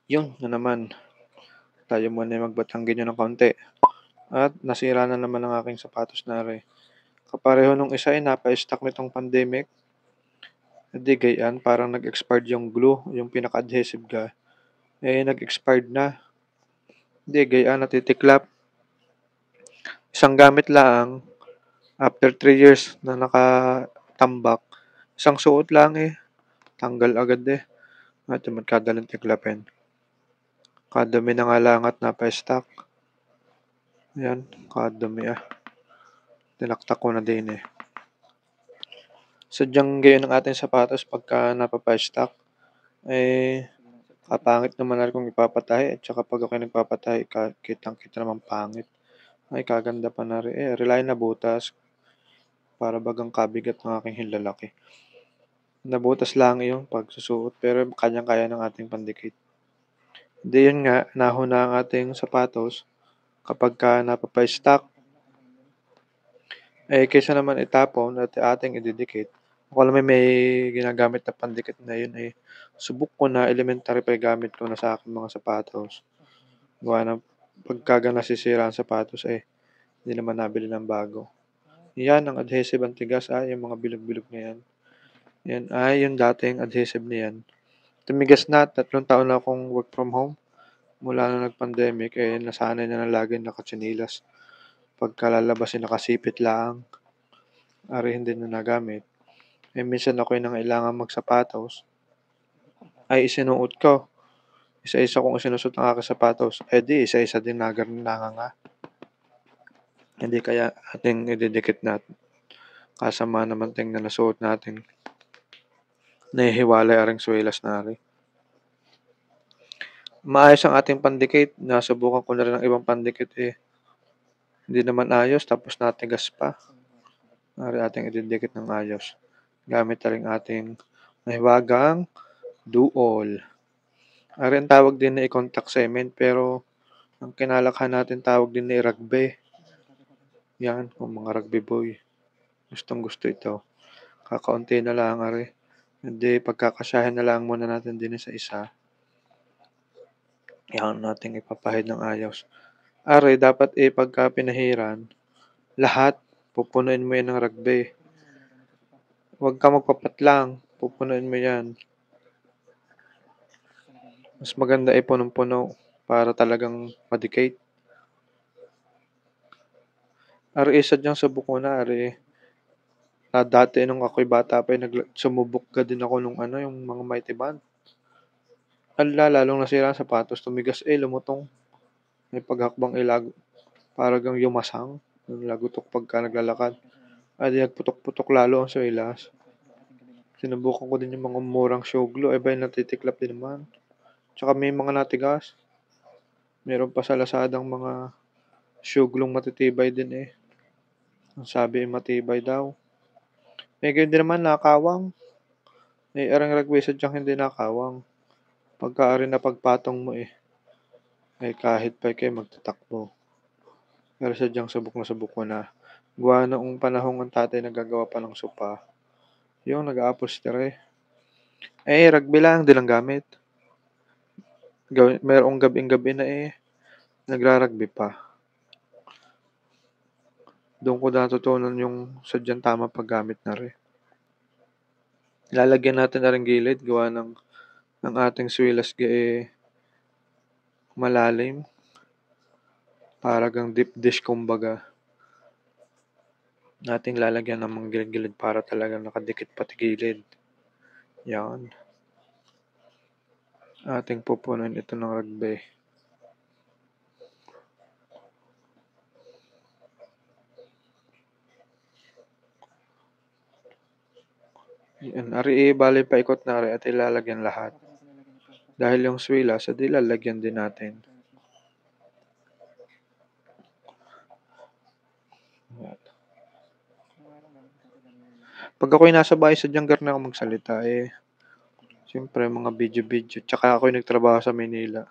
Yun na naman, tayo muna yung magbatanggol ng kaunti. At nasira na naman ang aking sapatos nari. Kapareho nung isa ay napa-stock nitong pandemic. Hindi gayan, parang nag-expired yung glue, yung pinaka-adhesive ga. Nag-expired na. Hindi gayan, natitiklap. Isang gamit lang, after 3 years na nakatambak, isang suot lang tanggal agad At yung magkadalang tiklapin. Kadami na nga lang at napa-stock. Yan, kadami Tinaktak ko na din Sadyang gayon ang ating sapatos pagka napapa-stock. Kapangit naman na kung ipapatahi at saka pag ako'y nagpapatahi, kitang-kita naman pangit. Ay, kaganda pa na rin. Rely na butas. Para bagang kabigat ng aking hinlalaki. Nabutas lang yung pagsusuot pero kanyang-kaya ng ating pandikit. Hindi yun nga, nahuna ang ating sapatos kapag ka napapa-stock. Kaysa naman itapon at ating ididikit, ako alam may ginagamit na pandikit na yun subok ko na elementary pa gamit ko na sa aking mga sapatos. Gawa ng pagka nasisira ang sapatos hindi naman nabili ng bago. Yan ang adhesive ang tigas yung mga bilog-bilog na yan. Yan yung dating adhesive na yan. Tumigas na, 3 taon na akong work from home. Mula na nag-pandemic, nasanay na lagi nakatsinilas. Pagka lalabasin nakasipit lang, hindi na nagamit. Minsan ako'y nangailangan magsapatos, ay isinuot ko. Isa-isa kong sinusot ang aking sapatos. Di isa-isa din nga. Hindi kaya ating ididikit natin. Kasama naman ting na nasuot natin. Nahihiwalay aring swelas na rin. Maayos ang ating pandikit. Nasubukan ko na rin ang ibang pandikit Hindi naman ayos, tapos natigas pa. Ating ididikit ng ayos. Gamit na rin ating nahiwagang duol. Ang tawag din na contact cement, pero ang kinalakhan natin tawag din na rugby. Yan, kung mga rugby boy. Gustong gusto ito. Kakaunti na lang Hindi, pagkakasyahin na lang muna natin din sa isa. Yan natin ipapahid ng ayos. Dapat pagka pinahiran, lahat pupunuin mo yan ng rugby. Huwag ka magpapatlang. Pupunuin mo yan. Mas maganda punong-puno para talagang madikate. Sadyang subok ko na dati nung ako'y bata pa sumubok ka din ako nung yung mga mighty band. Lalong nasira ang sapatos, tumigas lumutong. May paghakbang parang yumasang. Lagutok pagka naglalakad. Nagputok-putok lalo ang swelas. Sinubukan ko din yung mga murang show glue. Natitiklap din naman. Tsaka may mga natigas. Meron pa sa Lazadang mga show glue matitibay din Ang sabi matibay daw. Ganyan din naman nakawang. Arang rugby sadyang hindi nakawang. Pagka na pagpatong mo kahit pa kayo magtatakbo. Pero sadyang subok ko na. Gawa noong panahong ang tatay nagagawa pa ng sopa. Yung nag-aapostire. Rugby lang, di lang gamit. Mayroong gabing-gabi na nagra-rugby pa. Doon ko natutunan yung sadyang tama paggamit na rin. Lalagyan natin na rin gilid, gawa ng ating swilas malalim. Paragang deep dish kumbaga. Nating lalagyan ng mga gilid-gilid para talagang nakadikit pati gilid. Yan. Ating pupunuin ito ng rugby. Yan. Bali paikot na rin at ilalagyan lahat. Dahil yung swilas, lalagyan din natin. Pag ako'y nasa bahay, sadyang garna ako magsalita siyempre mga video-video. Tsaka ako'y nagtrabaho sa Manila.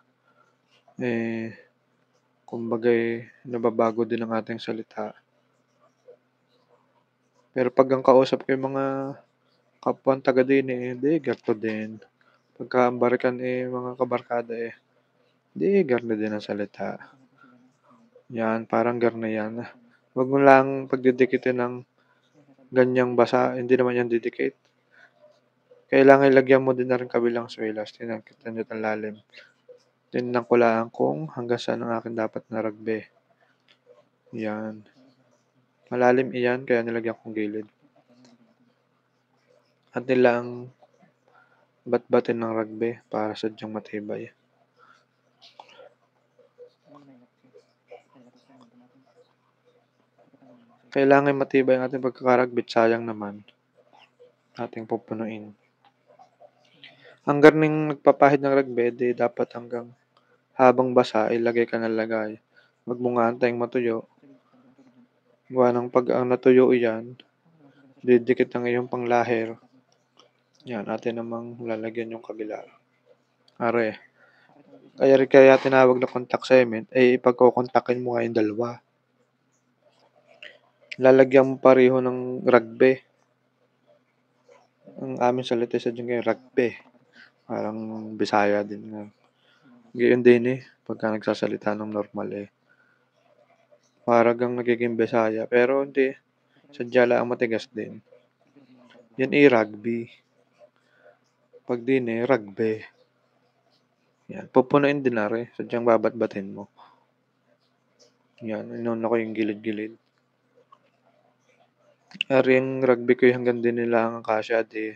Kumbaga nababago din ang ating salita. Pero pag ang kausap ko yung mga kapwa taga din hindi, gato din. Pagka ang barikan, mga kabarkada, 'di garne din ang salita. 'Yan, parang garne 'yan. Wag mo lang pagdidikitin ng ganyang basa, hindi naman 'yan didikit. Kailangan ilagyan mo din na rin kabilang swelas, tingnan niyo't ang lalim. Tiningnan ko lang kung hanggang saan ang akin dapat na ragbe. 'Yan. Malalim iyan kaya nilagyan kong gilid. Atin lang batbatin ng ragbe para sadyang matibay. Kailangan matibay ang ating pagkakaragbit, sayang naman. Ating pupunuin. Ang garning nagpapahid ng ragbe, di dapat hanggang habang basa, ilagay ka ng lagay. Wag mo nga antayin matuyo. Gawa ng pag ang natuyo iyan, didikit ang iyong panglahir. Yan, atin namang lalagyan yung kabila. Are, kaya tinawag na contact cement, ipagkokontakin mo nga yung dalawa. Lalagyan mo pareho ng ragbe. Ang aming salita sa dyan ngayon, ragbe. Parang Bisaya din nga. Gayon din pagka nagsasalita ng normal Para gang nagiging Bisaya, pero hindi. Sadya lang matigas din. Yan rugby. Pag din rugby. Yan, pupunuin din na rin. Sadyang babat-batin mo. Yan, inuna ko yung gilid-gilid. Yung rugby ko hanggang din nila ang kasya, di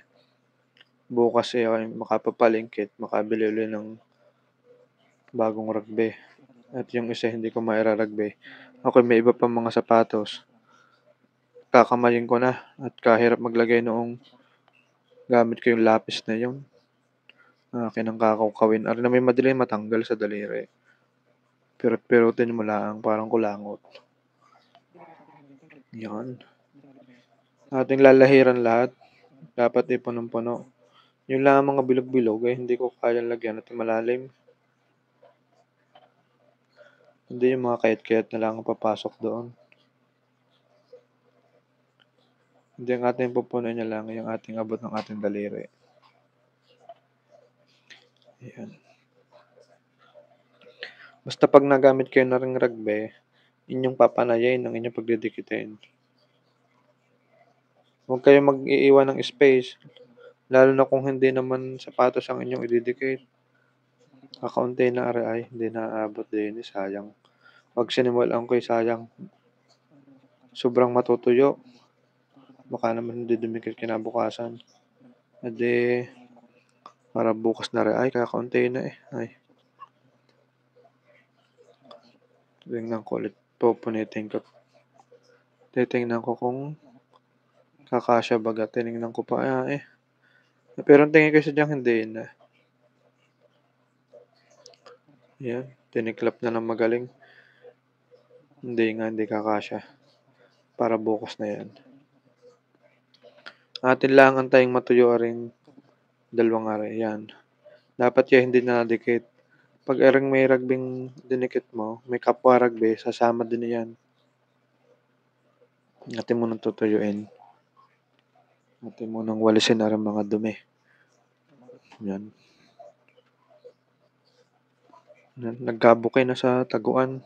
bukas ako makapapalingkit, makabili ulit ng bagong rugby. At yung isa hindi ko mairarugby. Okay, may iba pang mga sapatos. Kakamayin ko na at kahirap maglagay noong gamit ko yung lapis na yun. Akin ang kakawkawin. Ari na may madali matanggal sa daliri. Pirot-pirotin mo lang, parang kulangot. Yan. Ating lalahiran lahat. Dapat punong-puno. Yung lang mga bilog-bilog hindi ko kaya lagyan at malalim. Hindi yung mga kayat-kayat na lang ang papasok doon. Hindi ang ating pupunin niya lang yung ating abot ng ating daliri. Ayan. Basta pag nagamit kayo na ring ragbe, inyong papanayin ang inyong pagdidikitin. Huwag kayo mag-iiwan ng space, lalo na kung hindi naman sapatos ang inyong ididikit. Kakaunti na ay, hindi na aabot din, sayang. Pag sinimulan ko sayang. Sobrang matutuyo. Baka naman hindi dumikit kinabukasan. Edi, para bukas na rin, kakaunti na ay. Tingnan ko ulit, pupunitin ko. Titingnan ko kung kakasya baga, tinignan ko pa, pero tingin ko sadyang hindi na. Yan, tiniklap na ng magaling. Hindi kakasya. Para bukas na yan. Atin lang antayin matuyo ring dalawang ari. Yan. Dapat hindi na nadikit. Pag aring may ragbing dinikit mo, may kapwa ragbe, sasama din yan. Atin mo nang tutuyuin. Atin mo nang walisin na mga dumi. Yan. Nagkabukay na sa taguan.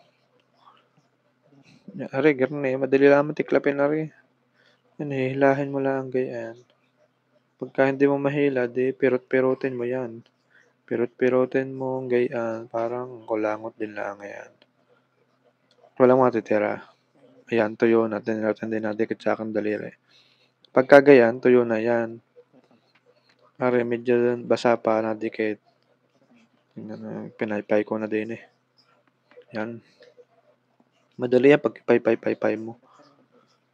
Ari, garne, madali lang matiklapin ari. Yan, hihilahin mo lang gayaan. Pagka hindi mo mahila, di pirot-pirotin mo yan. Pirot-pirotin mo gayaan, parang kulangot din lang yan. Walang matitira. Ayan, tuyo na. Natin din nadikit sa akin daliri. Pagka gayan, tuyo na yan. Ari, medyo basa pa, nadikit. Pinaypay ko na din Yan. Madali yan pag paypay mo.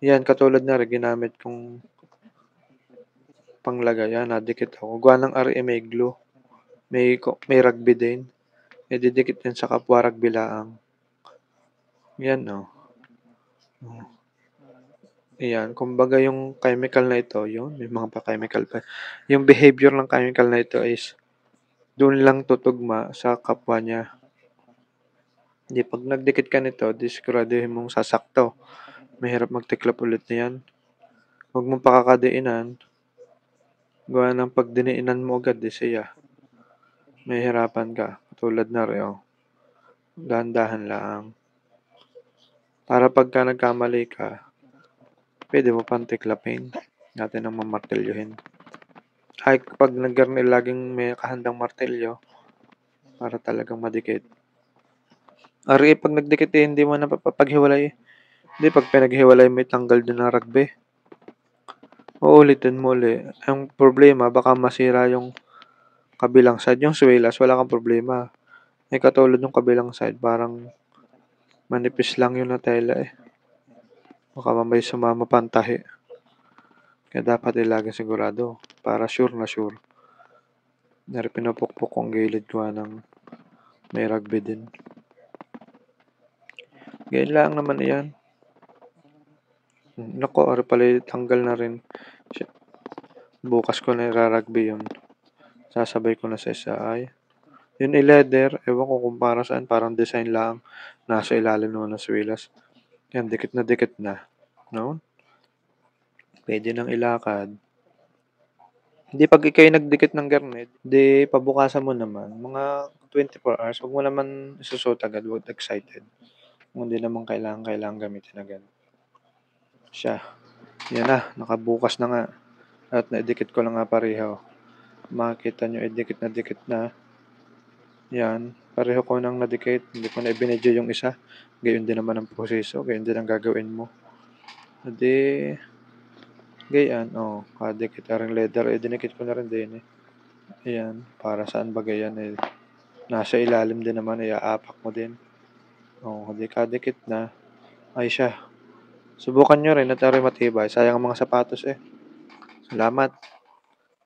Yan, katulad na rin, ginamit kong panglagay. Yan, nadikit ako. Gawa ng RE may glue. May rugby din. Didikit yan sa kapwa rugby laang. Yan, Ayan, kumbaga yung chemical na ito, yun, may mga pa-chemical pa. Yung behavior ng chemical na ito is doon lang tutugma sa kapwa niya. Hindi, pag nagdikit ka nito, disiguraduhin mong sasakto. Mahirap magtiklop ulit na yan. Huwag mong pakakadiinan. Gawa ng pag diniinan mo agad, siya. mahihirapan ka. Katulad na rin, oh, dahan-dahan lang. Para pagka nagkamali ka, pwede mo pang tiklapin. Natin ang mamartilyuhin. Kahit kapag nag-garnel, laging may kahandang martilyo para talagang madikit. Ari, pag nagdikit hindi mo na papaghiwalay. Hindi, pag pinaghiwalay may tanggal din ng rugby. Uulitin mo uli. Ang problema, baka masira yung kabilang side. Yung swelas, wala kang problema. Eh, katulad yung kabilang side, parang manipis lang yun na tela eh. Baka mamay sumama pantahi. Kaya dapat lagi sigurado. Para sure na sure. Nari pinupukpok kong gilid ko ng may rugby din. Ganyan lang naman yan. Nako, ari pala tanggal na rin. Bukas ko na irarugby yun. Sasabay ko na sa SI. Yun leather, ewan ko kung para saan, parang design lang. Nasa ilalim naman ng swilas. Yan, dikit na. No? Pwede nang ilakad. Hindi, pag ikay nagdikit ng garnet, di pabukasan mo naman. Mga 24 hours, huwag mo naman isusot agad, huwag excited. Kung hindi naman kailangan gamitin agad. Siya. Yan na, nakabukas na nga. At naidikit ko lang nga pareho. Makikita nyo, dikit na. Yan, pareho ko nang nadikit. Hindi ko na ibinedyo yung isa. Gayon din naman ang proseso. Gayon din ang gagawin mo. Hindi, gayan, kadikit na rin leather. Dinikit ko na rin din eh. Ayan, para saan ba gayan eh. Nasa ilalim din naman, iaapak mo din. Hindi kadikit na. Ay siya. Subukan nyo rin at rin matibay. Sayang ang mga sapatos eh. Salamat.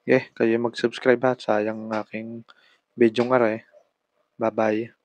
Kayo mag-subscribe ha. Sayang ang aking video nga rin. Bye-bye.